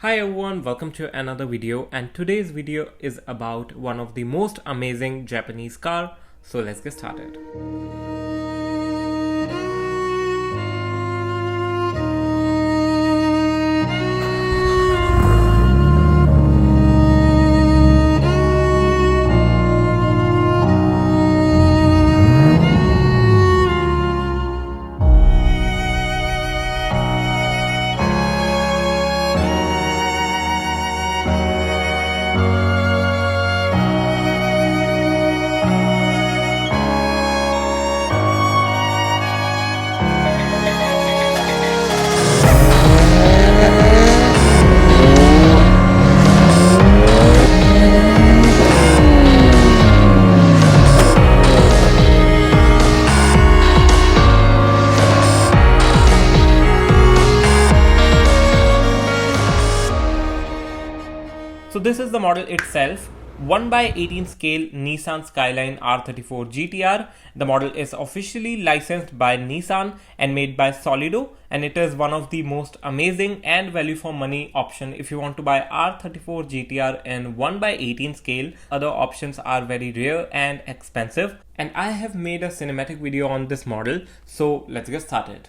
Hi everyone, welcome to another video, and today's video is about one of the most amazing Japanese car. So let's get started. So this is the model itself, 1/18 scale Nissan Skyline R34 GTR. The model is officially licensed by Nissan and made by Solido, and it is one of the most amazing and value for money option if you want to buy R34 GTR in 1/18 scale. Other options are very rare and expensive, and I have made a cinematic video on this model, so let's get started.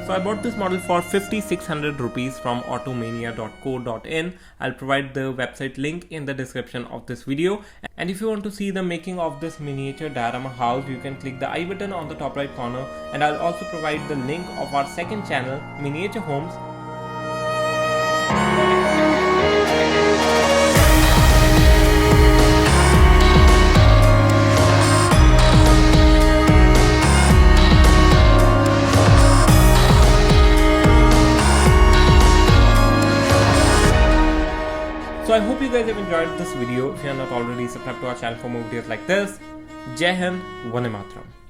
So I bought this model for 5,600 rupees from automania.co.in. I'll provide the website link in the description of this video. And if you want to see the making of this miniature diorama house, you can click the I button on the top right corner, and I'll also provide the link of our second channel, Miniature Homes. So I hope you guys have enjoyed this video. If you are not already, subscribe to our channel for more videos like this. Jai Hind, Vande Mataram.